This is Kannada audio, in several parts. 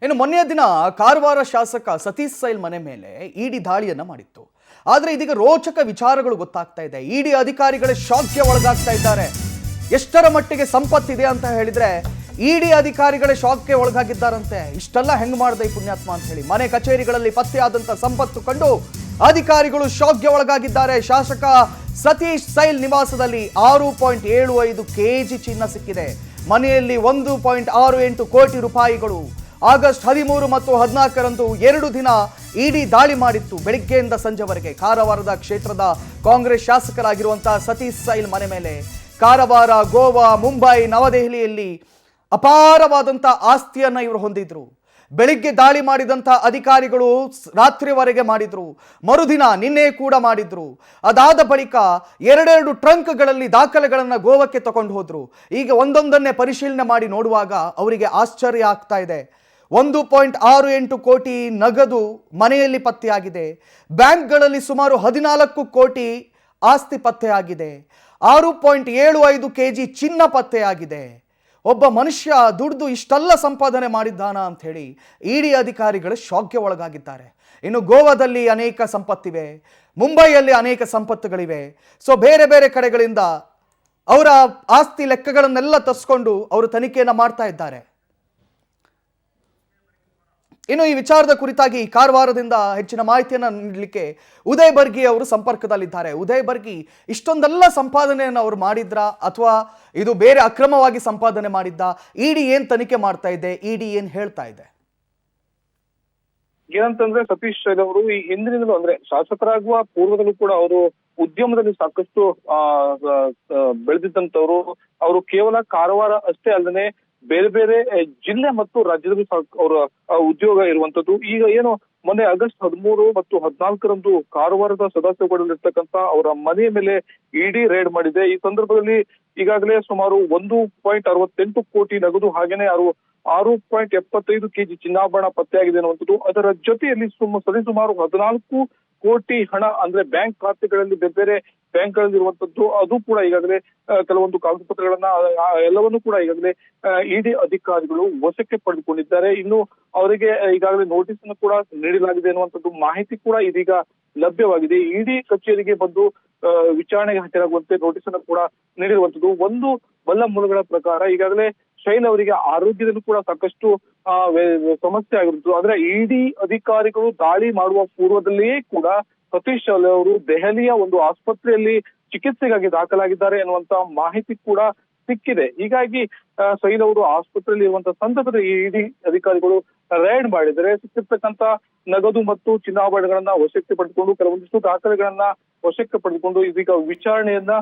ಇನ್ನು ಮೊನ್ನೆಯ ದಿನ ಕಾರವಾರ ಶಾಸಕ ಸತೀಶ್ ಸೈಲ್ ಮನೆ ಮೇಲೆ ಇಡಿ ದಾಳಿಯನ್ನ ಮಾಡಿತ್ತು. ಆದರೆ ಇದೀಗ ರೋಚಕ ವಿಚಾರಗಳು ಗೊತ್ತಾಗ್ತಾ ಇದೆ. ಇಡಿ ಅಧಿಕಾರಿಗಳೇ ಶಾಕ್ಗೆ ಒಳಗಾಗ್ತಾ ಇದ್ದಾರೆ. ಎಷ್ಟರ ಮಟ್ಟಿಗೆ ಸಂಪತ್ತಿದೆ ಅಂತ ಹೇಳಿದ್ರೆ ಇಡಿ ಅಧಿಕಾರಿಗಳೇ ಶಾಕ್ಗೆ ಒಳಗಾಗಿದ್ದಾರಂತೆ. ಇಷ್ಟೆಲ್ಲ ಹೆಂಗ್ ಮಾಡಿದೆ ಈ ಪುಣ್ಯಾತ್ಮ ಅಂತ ಹೇಳಿ ಮನೆ ಕಚೇರಿಗಳಲ್ಲಿ ಪತ್ತೆಯಾದಂತ ಸಂಪತ್ತು ಕಂಡು ಅಧಿಕಾರಿಗಳು ಶಾಕ್ಗೆ ಒಳಗಾಗಿದ್ದಾರೆ. ಶಾಸಕ ಸತೀಶ್ ಸೈಲ್ ನಿವಾಸದಲ್ಲಿ 6.75 kg ಚಿನ್ನ ಸಿಕ್ಕಿದೆ. ಮನೆಯಲ್ಲಿ 1.68 ಕೋಟಿ ರೂಪಾಯಿಗಳು. ಆಗಸ್ಟ್ 13 ಮತ್ತು 14ರಂದು 2 ದಿನ ಇಡಿ ದಾಳಿ ಮಾಡಿತ್ತು. ಬೆಳಿಗ್ಗೆಯಿಂದ ಸಂಜೆವರೆಗೆ ಕಾರವಾರದ ಕ್ಷೇತ್ರದ ಕಾಂಗ್ರೆಸ್ ಶಾಸಕರಾಗಿರುವಂತಹ ಸತೀಶ್ ಸೈಲ್ ಮನೆ ಮೇಲೆ ಕಾರವಾರ, ಗೋವಾ, ಮುಂಬೈ, ನವದೆಹಲಿಯಲ್ಲಿ ಅಪಾರವಾದಂಥ ಆಸ್ತಿಯನ್ನ ಇವರು ಹೊಂದಿದ್ರು. ಬೆಳಿಗ್ಗೆ ದಾಳಿ ಮಾಡಿದಂಥ ಅಧಿಕಾರಿಗಳು ರಾತ್ರಿವರೆಗೆ ಮಾಡಿದ್ರು. ಮರುದಿನ ನಿನ್ನೆ ಕೂಡ ಮಾಡಿದ್ರು. ಅದಾದ ಬಳಿಕ ಎರಡೆರಡು ಟ್ರಂಕ್ಗಳಲ್ಲಿ ದಾಖಲೆಗಳನ್ನು ಗೋವಾಕ್ಕೆ ತಗೊಂಡು ಹೋದ್ರು. ಈಗ ಒಂದೊಂದನ್ನೇ ಪರಿಶೀಲನೆ ಮಾಡಿ ನೋಡುವಾಗ ಅವರಿಗೆ ಆಶ್ಚರ್ಯ ಆಗ್ತಾ ಇದೆ. 1.68 ಕೋಟಿ ನಗದು ಮನೆಯಲ್ಲಿ ಪತ್ತೆಯಾಗಿದೆ. ಬ್ಯಾಂಕ್ಗಳಲ್ಲಿ ಸುಮಾರು 14 ಕೋಟಿ ಆಸ್ತಿ ಪತ್ತೆಯಾಗಿದೆ. 6.75 kg ಚಿನ್ನ ಪತ್ತೆಯಾಗಿದೆ. ಒಬ್ಬ ಮನುಷ್ಯ ದುಡ್ದು ಇಷ್ಟೆಲ್ಲ ಸಂಪಾದನೆ ಮಾಡಿದ್ದಾನ ಅಂತ ಹೇಳಿ ಇಡಿ ಅಧಿಕಾರಿಗಳು ಶಾಕ್ಗೆ ಒಳಗಾಗಿದ್ದಾರೆ. ಇನ್ನು ಗೋವಾದಲ್ಲಿ ಅನೇಕ ಸಂಪತ್ತಿವೆ, ಮುಂಬೈಯಲ್ಲಿ ಅನೇಕ ಸಂಪತ್ತುಗಳಿವೆ. ಸೊ ಬೇರೆ ಬೇರೆ ಕಡೆಗಳಿಂದ ಅವರ ಆಸ್ತಿ ಲೆಕ್ಕಗಳನ್ನೆಲ್ಲ ತರಿಸ್ಕೊಂಡು ಅವರು ತನಿಖೆಯನ್ನು ಮಾಡ್ತಾ ಇದ್ದಾರೆ. ಇನ್ನು ಈ ವಿಚಾರದ ಕುರಿತಾಗಿ ಕಾರವಾರದಿಂದ ಹೆಚ್ಚಿನ ಮಾಹಿತಿಯನ್ನು ನೀಡಲಿಕ್ಕೆ ಉದಯ್ ಬರ್ಗಿ ಅವರು ಸಂಪರ್ಕದಲ್ಲಿದ್ದಾರೆ. ಉದಯ್ ಬರ್ಗಿ, ಇಷ್ಟೊಂದೆಲ್ಲ ಸಂಪಾದನೆಯನ್ನು ಅವರು ಮಾಡಿದ್ರಾ ಅಥವಾ ಇದು ಬೇರೆ ಅಕ್ರಮವಾಗಿ ಸಂಪಾದನೆ ಮಾಡಿದ್ದ? ಇಡಿ ಏನ್ ತನಿಖೆ ಮಾಡ್ತಾ ಇದೆ? ಇಡಿ ಏನ್ ಹೇಳ್ತಾ ಇದೆ? ಏನಂತಂದ್ರೆ ಸತೀಶ್ ಸೈಲ್ ಅವರು ಈ ಹಿಂದಿನಿಂದಲೂ ಅಂದ್ರೆ ಶಾಸಕರಾಗುವ ಪೂರ್ವದಲ್ಲೂ ಕೂಡ ಅವರು ಉದ್ಯಮದಲ್ಲಿ ಸಾಕಷ್ಟು ಬೆಳೆದಿದ್ದಂತವ್ರು. ಅವರು ಕೇವಲ ಕಾರವಾರ ಅಷ್ಟೇ ಅಲ್ಲದೆ ಬೇರೆ ಬೇರೆ ಜಿಲ್ಲೆ ಮತ್ತು ರಾಜ್ಯದಲ್ಲೂ ಅವರ ಉದ್ಯೋಗ ಇರುವಂತದ್ದು. ಈಗ ಏನು ಮೊನ್ನೆ ಆಗಸ್ಟ್ 13 ಮತ್ತು 14ರಂದು ಕಾರವಾರದ ಸದಾಶಿವಗೌಡಲ್ಲಿರ್ತಕ್ಕಂಥ ಅವರ ಮನೆಯ ಮೇಲೆ ಇಡಿ ರೇಡ್ ಮಾಡಿದೆ. ಈ ಸಂದರ್ಭದಲ್ಲಿ ಈಗಾಗಲೇ ಸುಮಾರು 1.68 ಕೋಟಿ ನಗದು ಹಾಗೇನೆ 6.75 kg ಚಿನ್ನಾಭರಣ ಪತ್ತೆಯಾಗಿದೆ ಅನ್ನುವಂಥದ್ದು. ಅದರ ಜೊತೆಯಲ್ಲಿ ಸರಿಸುಮಾರು 14 ಕೋಟಿ ಹಣ ಅಂದ್ರೆ ಬ್ಯಾಂಕ್ ಖಾತೆಗಳಲ್ಲಿ ಬೇರೆ ಬೇರೆ ಬ್ಯಾಂಕ್ಗಳಲ್ಲಿ ಇರುವಂತದ್ದು ಅದು ಕೂಡ ಈಗಾಗಲೇ ಕೆಲವೊಂದು ಕಾಗದ ಪತ್ರಗಳನ್ನ ಎಲ್ಲವನ್ನೂ ಕೂಡ ಈಗಾಗಲೇ ಇಡಿ ಅಧಿಕಾರಿಗಳು ವಶಕ್ಕೆ ಪಡೆದುಕೊಂಡಿದ್ದಾರೆ. ಇನ್ನು ಅವರಿಗೆ ಈಗಾಗಲೇ ನೋಟಿಸ್ ಅನ್ನು ಕೂಡ ನೀಡಲಾಗಿದೆ ಅನ್ನುವಂಥದ್ದು ಮಾಹಿತಿ ಕೂಡ ಇದೀಗ ಲಭ್ಯವಾಗಿದೆ. ಇಡಿ ಕಚೇರಿಗೆ ಬಂದು ವಿಚಾರಣೆಗೆ ಹಾಜರಾಗುವಂತೆ ನೋಟಿಸ್ ಅನ್ನು ಕೂಡ ನೀಡಿರುವಂತದ್ದು. ಒಂದು ಬಲ್ಲ ಮೂಲಗಳ ಪ್ರಕಾರ ಈಗಾಗಲೇ ಶೈಲ್ ಅವರಿಗೆ ಆರೋಗ್ಯದಲ್ಲೂ ಕೂಡ ಸಾಕಷ್ಟು ಸಮಸ್ಯೆ ಆಗಿರುತ್ತದೆ. ಅಂದ್ರೆ ಇಡಿ ಅಧಿಕಾರಿಗಳು ದಾಳಿ ಮಾಡುವ ಪೂರ್ವದಲ್ಲಿಯೇ ಕೂಡ ಸತೀಶ್ ಸೈಲ್ ಅವರು ದೆಹಲಿಯ ಒಂದು ಆಸ್ಪತ್ರೆಯಲ್ಲಿ ಚಿಕಿತ್ಸೆಗಾಗಿ ದಾಖಲಾಗಿದ್ದಾರೆ ಎನ್ನುವಂತ ಮಾಹಿತಿ ಕೂಡ ಸಿಕ್ಕಿದೆ. ಹೀಗಾಗಿ ಸೈಲ್ ಅವರು ಆಸ್ಪತ್ರೆಯಲ್ಲಿ ಇರುವಂತಹ ಸಂದರ್ಭದಲ್ಲಿ ಇಡಿ ಅಧಿಕಾರಿಗಳು ರೈಡ್ ಮಾಡಿದರೆ ಸಿಕ್ಕಿರ್ತಕ್ಕಂತ ನಗದು ಮತ್ತು ಚಿನ್ನಾಭರಣಗಳನ್ನ ವಶಕ್ಕೆ ಪಡೆದುಕೊಂಡು ಕೆಲವೊಂದಿಷ್ಟು ದಾಖಲೆಗಳನ್ನ ವಶಕ್ಕೆ ಪಡೆದುಕೊಂಡು ಇದೀಗ ವಿಚಾರಣೆಯನ್ನ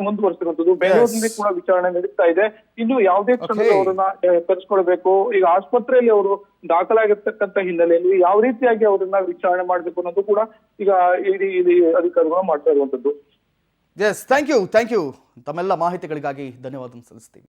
ಮುಂದುವರಿಸಿರುವಂತದ್ದು. ಬೆಂಗಳೂರಿನಲ್ಲಿ ಕೂಡ ವಿಚಾರಣೆ ನಡೀತಾ ಇದೆ. ಇನ್ನು ಯಾವುದೇ ಕ್ಷಣದಲ್ಲಿ ಅವರನ್ನ ಕರೆಸ್ಕೊಳ್ಬೇಕು, ಈಗ ಆಸ್ಪತ್ರೆಯಲ್ಲಿ ಅವರು ದಾಖಲಾಗಿರ್ತಕ್ಕಂಥ ಹಿನ್ನೆಲೆಯಲ್ಲಿ ಯಾವ ರೀತಿಯಾಗಿ ಅವರನ್ನ ವಿಚಾರಣೆ ಮಾಡ್ಬೇಕು ಅನ್ನೋದು ಕೂಡ ಈಗ ಇಡಿ ಅಧಿಕಾರಿಗಳು ಮಾಡ್ತಾ ಇರುವಂತದ್ದು. Yes, thank you. ತಮ್ಮೆಲ್ಲ ಮಾಹಿತಿಗಳಿಗಾಗಿ ಧನ್ಯವಾದ ಸಲ್ಲಿಸ್ತೀವಿ.